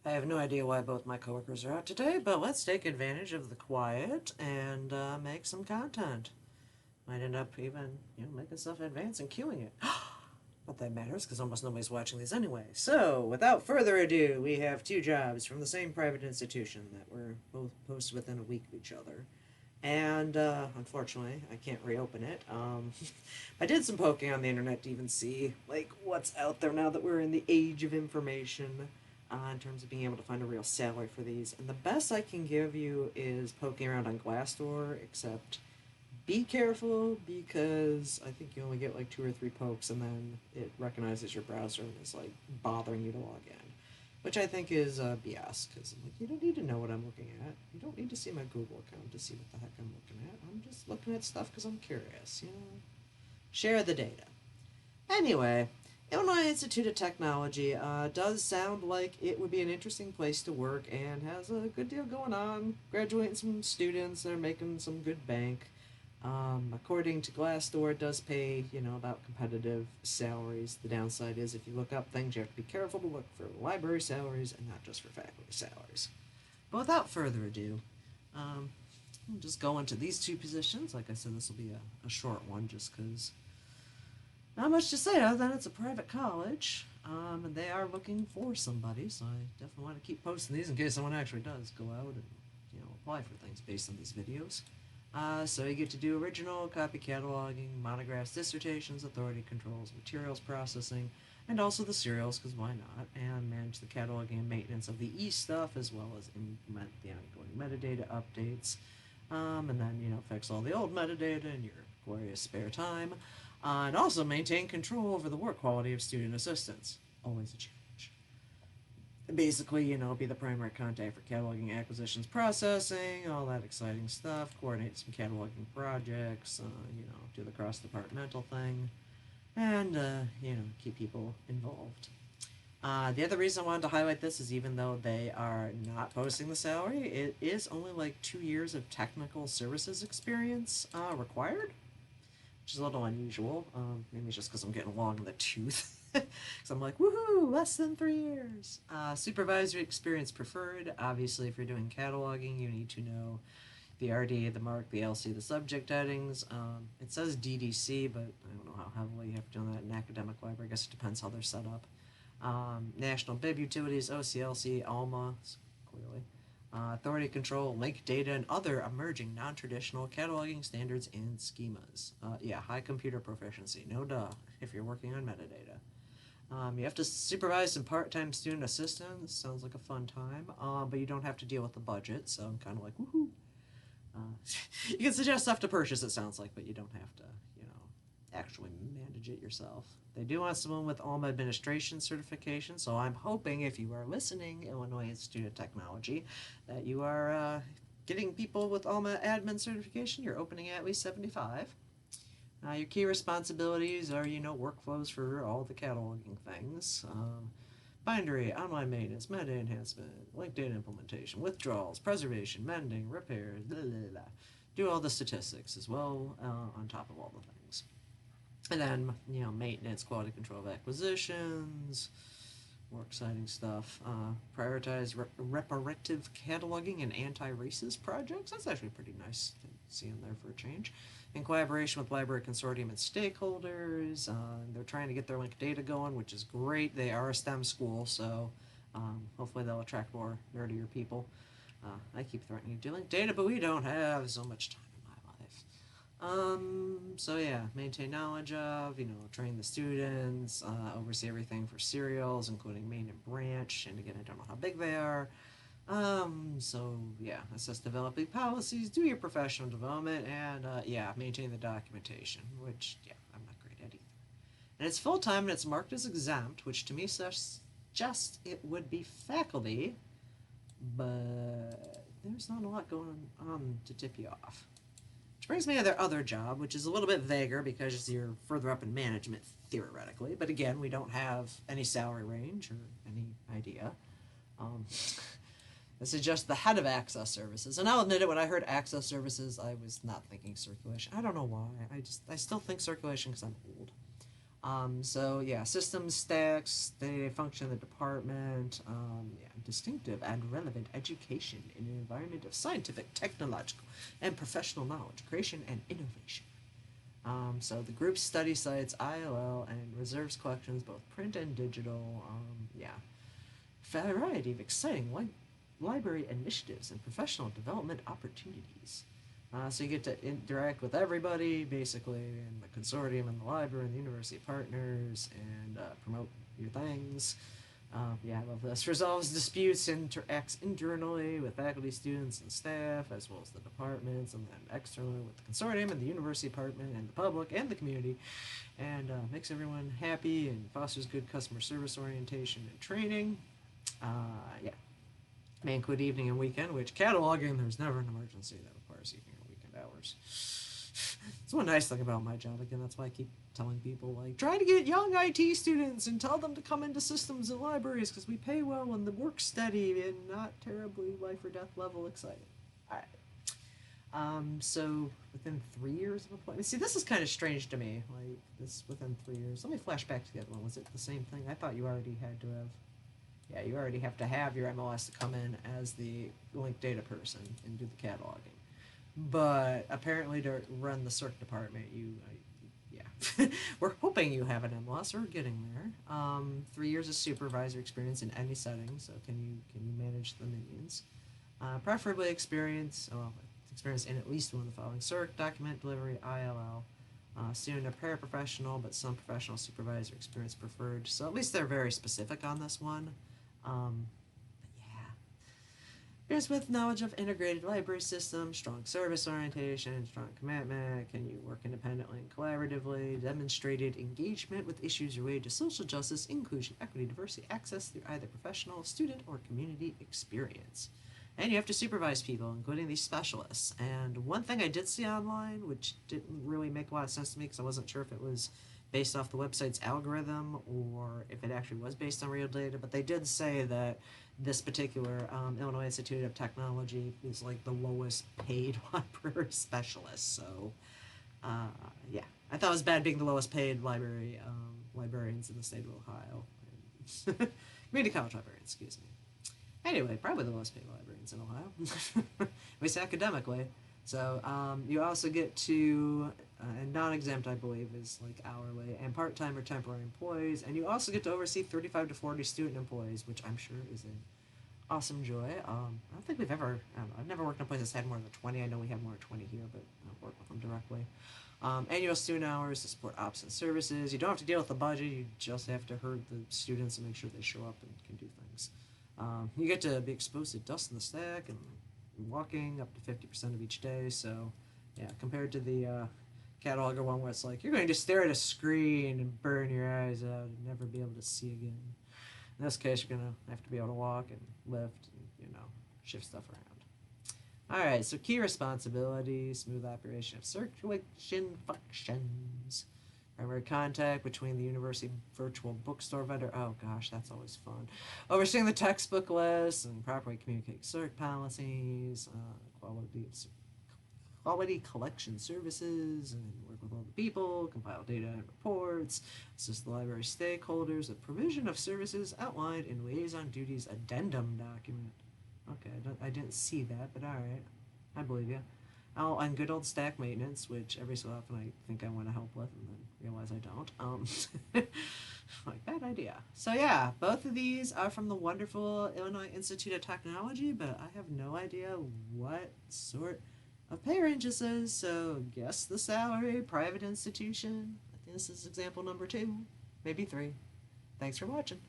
I have no idea why both my coworkers are out today, but let's take advantage of the quiet and make some content. Might end up even, making stuff in advance and queuing it. Not that matters, because almost nobody's watching these anyway. So, without further ado, we have two jobs from the same private institution that were both posted within a week of each other. And unfortunately, I can't reopen it. I did some poking on the internet to even see like what's out there now that we're in the age of information in terms of being able to find a real salary for these. And the best I can give you is poking around on Glassdoor, except be careful because I think you only get like two or three pokes and then it recognizes your browser and is like bothering you to log in. Which I think is BS because like, you don't need to know what I'm looking at. You don't need to see my Google account to see what the heck I'm looking at. I'm just looking at stuff because I'm curious, Share the data. Anyway, Illinois Institute of Technology does sound like it would be an interesting place to work and has a good deal going on. Graduating some students, they're making some good bank. According to Glassdoor, it does pay, about competitive salaries. The downside is if you look up things, you have to be careful to look for library salaries and not just for faculty salaries. But without further ado, um, I'll just go into these two positions. Like I said, this will be a short one just because not much to say other than it's a private college, and they are looking for somebody. So I definitely want to keep posting these in case someone actually does go out and apply for things based on these videos. So you get to do original, copy cataloging, monographs, dissertations, authority controls, materials processing, and also the serials, because why not? And manage the cataloging and maintenance of the e-stuff, as well as implement the ongoing metadata updates. And then, fix all the old metadata in your glorious spare time. And also maintain control over the work quality of student assistants. Always a challenge. Basically, be the primary contact for cataloging, acquisitions, processing, all that exciting stuff. Coordinate some cataloging projects, do the cross-departmental thing, and, keep people involved. The other reason I wanted to highlight this is even though they are not posting the salary, it is only like 2 years of technical services experience required, which is a little unusual. Maybe it's just because I'm getting long in the tooth. Because I'm like, woohoo, less than 3 years. Supervisory experience preferred. Obviously, if you're doing cataloging, you need to know the RDA, the mark, the LC, the subject headings. It says DDC, but I don't know how heavily you have to do that in academic library. I guess it depends how they're set up. National Bib Utilities, OCLC, ALMA, clearly. Authority control, linked data, and other emerging non-traditional cataloging standards and schemas. Yeah, high computer proficiency, no duh, if you're working on metadata. You have to supervise some part-time student assistants. Sounds like a fun time, but you don't have to deal with the budget, so I'm kind of like, woohoo. Uh, you can suggest stuff to purchase, it sounds like, but you don't have to, actually manage it yourself. They do want someone with ALMA administration certification, so I'm hoping if you are listening, Illinois Institute of Technology, that you are getting people with ALMA admin certification. You're opening at least 75. Your key responsibilities are, workflows for all the cataloging things. Bindery, online maintenance, metadata enhancement, linked data implementation, withdrawals, preservation, mending, repairs, blah, blah, blah. Do all the statistics as well on top of all the things. And then, maintenance, quality control of acquisitions, more exciting stuff. Prioritize reparative cataloging and anti-racist projects. That's actually pretty nice to see in there for a change. In collaboration with library consortium and stakeholders. They're trying to get their linked data going, which is great. They are a STEM school, so hopefully they'll attract more nerdier people. I keep threatening to do linked data, but we don't have so much time in my life. So yeah, maintain knowledge of, train the students, oversee everything for serials, including main and branch, and again, I don't know how big they are. So yeah, assess developing policies, do your professional development, and yeah, maintain the documentation, which, yeah, I'm not great at either. And it's full-time and it's marked as exempt, which to me suggests it would be faculty, but there's not a lot going on to tip you off. Which brings me to their other job, which is a little bit vaguer because you're further up in management, theoretically. But again, we don't have any salary range or any idea. Um, this is just the head of access services. And I'll admit it, when I heard access services, I was not thinking circulation. I don't know why. I still think circulation because I'm old. So yeah, systems stacks, they function in the department, yeah, distinctive and relevant education in an environment of scientific, technological, and professional knowledge, creation, and innovation. So the group study sites, ILL, and reserves collections, both print and digital. Yeah, variety of exciting library initiatives and professional development opportunities. So you get to interact with everybody, basically, in the consortium and the library and the university partners, and promote your things. Yeah, I love this. Resolves disputes and interacts internally with faculty, students, and staff, as well as the departments, and then externally with the consortium and the university department and the public and the community, and makes everyone happy and fosters good customer service orientation and training. Yeah, may include evening and weekend, which cataloging, there's never an emergency that requires evening or weekend hours. It's one nice thing about my job. Again, that's why I keep telling people, like, try to get young IT students and tell them to come into systems and libraries because we pay well and the work's steady and not terribly life or death level exciting. All right. So within 3 years of employment, see, this is kind of strange to me. Like this within 3 years. Let me flash back to the other one. Was it the same thing? I thought you already had to have. Yeah, you already have to have your MLS to come in as the linked data person and do the cataloging. But apparently, to run the circ department, yeah, we're hoping you have an MLS. We're getting there. 3 years of supervisor experience in any setting. So can you manage the minions? Preferably experience in at least one of the following: circ, document delivery, ILL. Student or paraprofessional, but some professional supervisor experience preferred. So at least they're very specific on this one. But yeah. Bears with knowledge of integrated library systems, strong service orientation, strong commitment. Can you work independently and collaboratively? Demonstrated engagement with issues related to social justice, inclusion, equity, diversity, access through either professional, student, or community experience. And you have to supervise people, including these specialists. And one thing I did see online, which didn't really make a lot of sense to me because I wasn't sure if it was based off the website's algorithm or if it actually was based on real data, but they did say that this particular Illinois Institute of Technology is like the lowest paid library specialist. So, yeah, I thought it was bad being the lowest paid librarians in the state of Ohio. Community college librarians, excuse me. Anyway, probably the lowest paid librarians in Ohio, at least academically. So you also get to, and non-exempt, I believe, is like hourly, and part-time or temporary employees, and you also get to oversee 35 to 40 student employees, which I'm sure is an awesome joy. I don't think we've ever, I don't know, I've never worked in a place that's had more than 20. I know we have more than 20 here, but I don't work with them directly. Annual student hours to support ops and services. You don't have to deal with the budget, you just have to herd the students and make sure they show up and can do things. You get to be exposed to dust in the stack and walking up to 50% of each day. So, yeah, compared to the cataloger one where it's like you're going to stare at a screen and burn your eyes out and never be able to see again. In this case, you're going to have to be able to walk and lift and, shift stuff around. All right, so key responsibilities: smooth operation of circulation functions. Primary contact between the university virtual bookstore vendor. Oh gosh, that's always fun. Overseeing the textbook list and properly communicating CERC policies, quality collection services, and work with all the people, compile data and reports, assist the library stakeholders with provision of services outlined in liaison duties addendum document. Okay, I didn't see that, but all right, I believe you. Oh, and good old stack maintenance, which every so often I think I want to help with and then realize I don't. Like, bad idea. So yeah, both of these are from the wonderful Illinois Institute of Technology, but I have no idea what sort of pay range this is, so guess the salary, private institution. I think this is example number 2, maybe 3. Thanks for watching.